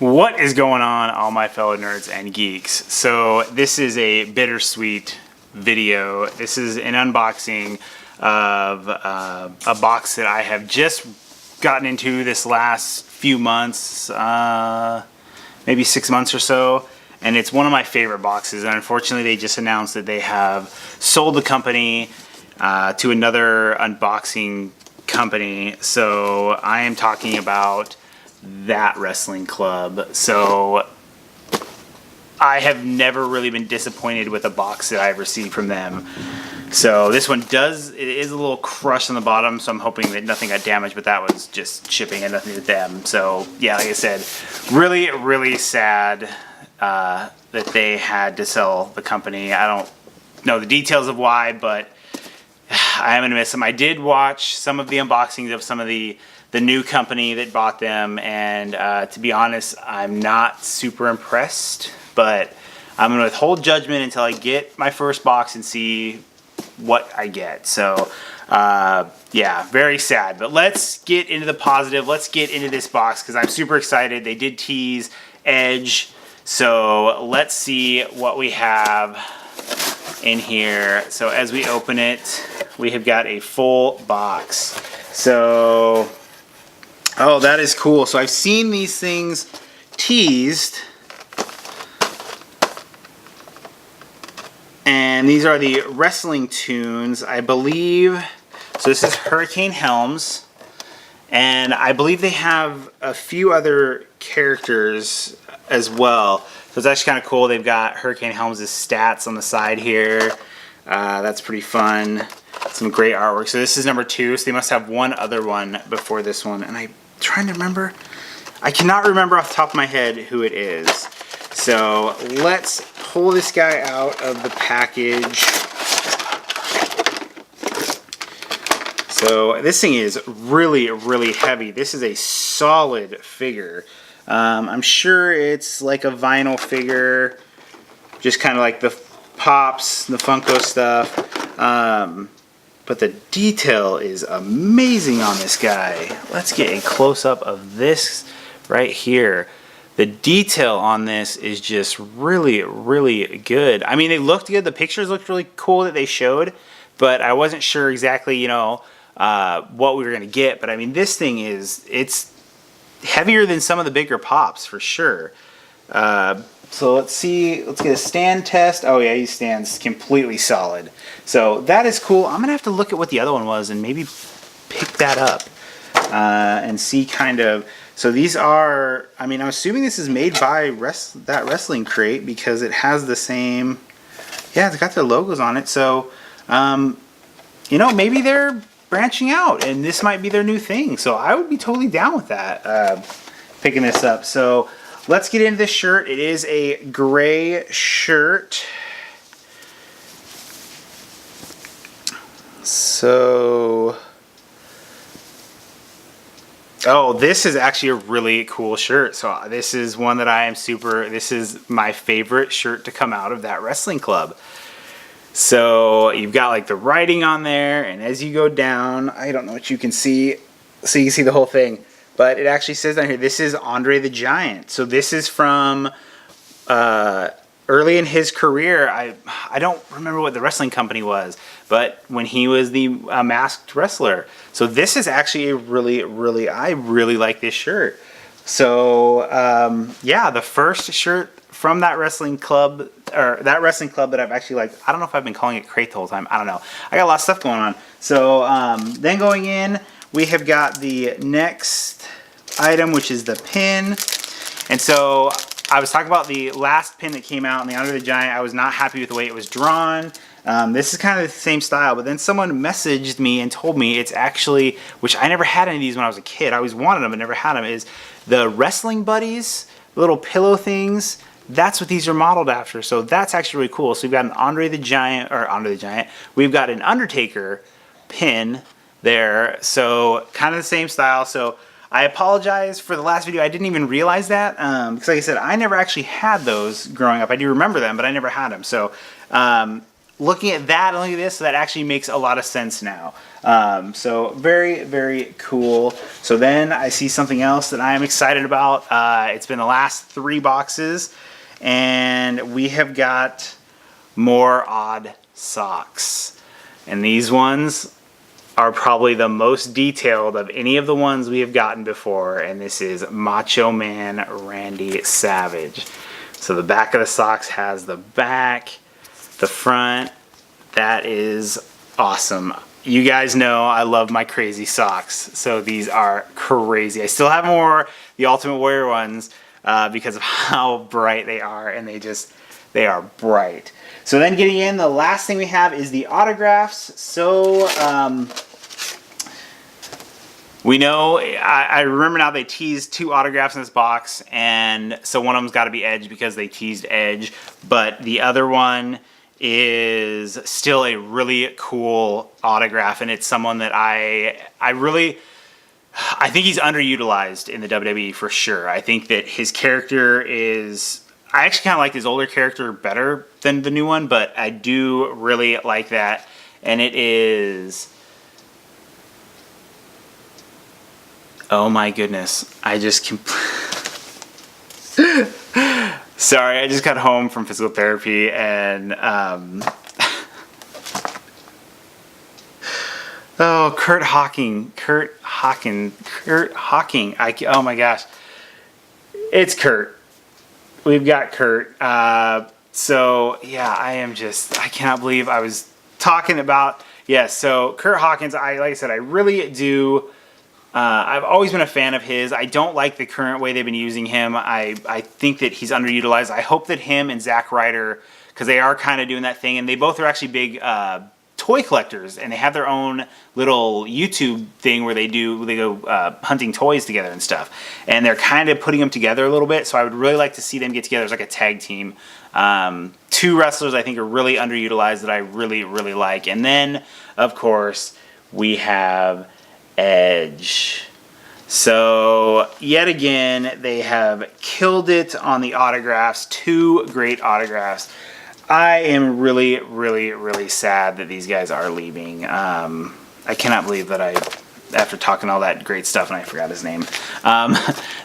What is going on, all my fellow nerds and geeks? So this is a bittersweet video. This is an unboxing of a box that I have just gotten into this last few months, maybe 6 months or so. And it's one of my favorite boxes. And unfortunately, they just announced that they have sold the company to another unboxing company. So I am talking about That Wrestling Club. So I have never really been disappointed with a box that I've received from them. So this one it is a little crushed on the bottom, so I'm hoping that nothing got damaged, but that was just shipping and nothing to them. So yeah, like I said, really, really sad that they had to sell the company. I don't know the details of why, but I am gonna miss them. I did watch some of the unboxings of some of the new company that bought them, and to be honest, I'm not super impressed, but I'm gonna withhold judgment until I get my first box and see what I get. So yeah, very sad, but let's get into the positive. Let's get into this box because I'm super excited. They did tease Edge, so let's see what we have in here. So as we open it, we have got a full box. So oh, that is cool. So I've seen these things teased. And these are the wrestling tunes, I believe. So this is Hurricane Helms. And I believe they have a few other characters as well. So it's actually kind of cool. They've got Hurricane Helms' stats on the side here. That's pretty fun. Some great artwork. So this is number 2. So they must have one other one before this one. And I'm trying to remember. I cannot remember off the top of my head who it is. So let's pull this guy out of the package. So this thing is really, really heavy. This is a solid figure. I'm sure it's like a vinyl figure, just kind of like the Pops, the Funko stuff. But the detail is amazing on this guy. Let's get a close-up of this right here. The detail on this is just really, really good. I mean, they looked good. The pictures looked really cool that they showed, but I wasn't sure exactly, you know, what we were going to get. But I mean, this thing it's heavier than some of the bigger Pops for sure. So let's see, let's get a stand test. Oh yeah, he stands completely solid. So that is cool. I'm gonna have to look at what the other one was and maybe pick that up and see kind of. So these are, I mean, I'm assuming this is made by That Wrestling Crate because it has the same, yeah, it's got their logos on it. So, you know, maybe they're branching out and this might be their new thing. So I would be totally down with that, picking this up. So let's get into this shirt. It is a gray shirt. So, oh, this is actually a really cool shirt. So this is one that I am this is my favorite shirt to come out of That Wrestling Club. So you've got like the writing on there, and as you go down, I don't know what you can see, so you can see the whole thing. But it actually says down here, this is Andre the Giant. So this is from early in his career. I don't remember what the wrestling company was, but when he was the masked wrestler. So this is actually a really, I really like this shirt. So yeah, the first shirt from That Wrestling Club, or That Wrestling Club that I've actually liked. I don't know if I've been calling it Crate the whole time. I don't know. I got a lot of stuff going on. So then going in, we have got the next item, which is the pin. And so I was talking about the last pin that came out in the Andre the Giant. I was not happy with the way it was drawn. This is kind of the same style, but then someone messaged me and told me it's actually, which I never had any of these when I was a kid. I always wanted them but never had them, is the Wrestling Buddies, little pillow things. That's what these are modeled after. So that's actually really cool. So we've got an Andre the Giant, we've got an Undertaker pin there. So kind of the same style. So I apologize for the last video. I didn't even realize that because like I said, I never actually had those growing up. I do remember them, but I never had them. So looking at that and looking at this, that actually makes a lot of sense now. So very, very cool. So then I see something else that I am excited about. It's been the last 3 boxes, and we have got more odd socks. And these ones are probably the most detailed of any of the ones we have gotten before, and this is Macho Man Randy Savage. So the back of the socks has the back, the front. That is awesome. You guys know I love my crazy socks, so these are crazy. I still have more, the Ultimate Warrior ones, because of how bright they are, and they are bright. So then getting in, the last thing we have is the autographs. So we know, I remember now they teased 2 autographs in this box, and so one of them's got to be Edge because they teased Edge, but the other one is still a really cool autograph, and it's someone that I think he's underutilized in the WWE for sure. I think that his character is, I actually kind of like his older character better than the new one, but I do really like that, and it is, oh my goodness, sorry, I just got home from physical therapy, and oh, Kurt Hawking, oh my gosh, it's Kurt. We've got Kurt. So yeah, I cannot believe I was talking about, so Kurt Hawkins, like I said, I really do. I've always been a fan of his. I don't like the current way they've been using him. I think that he's underutilized. I hope that him and Zack Ryder, because they are kind of doing that thing, and they both are actually big toy collectors, and they have their own little YouTube thing where they go hunting toys together and stuff, and they're kind of putting them together a little bit. So I would really like to see them get together as like a tag team. 2 wrestlers I think are really underutilized that I really, really like, and then of course we have Edge. So yet again they have killed it on the autographs. 2 great autographs. I am really, really, really sad that these guys are leaving. I cannot believe that after talking all that great stuff, and I forgot his name.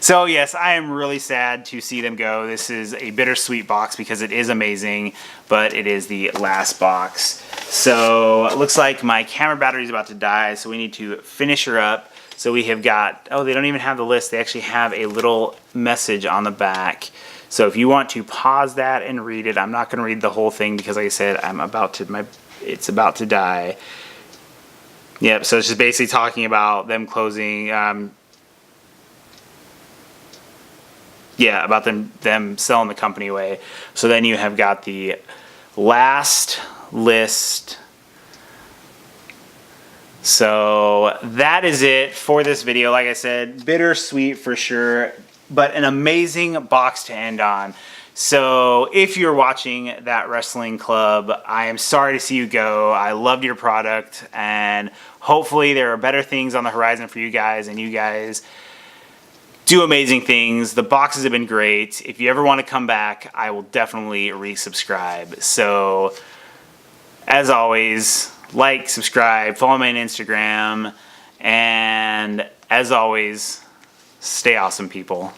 So yes, I am really sad to see them go. This is a bittersweet box because it is amazing, but it is the last box. So it looks like my camera battery is about to die, so we need to finish her up. So we have got, oh, they don't even have the list. They actually have a little message on the back. So if you want to pause that and read it, I'm not going to read the whole thing because, like I said, it's about to die. Yep. So it's just basically talking about them closing. About them selling the company away. So then you have got the last list. So that is it for this video. Like I said, bittersweet for sure, but an amazing box to end on. So if you're watching That Wrestling Club, I am sorry to see you go. I loved your product, and hopefully there are better things on the horizon for you guys, and you guys do amazing things. The boxes have been great. If you ever want to come back, I will definitely resubscribe. So as always, like, subscribe, follow me on Instagram, and as always, stay awesome, people.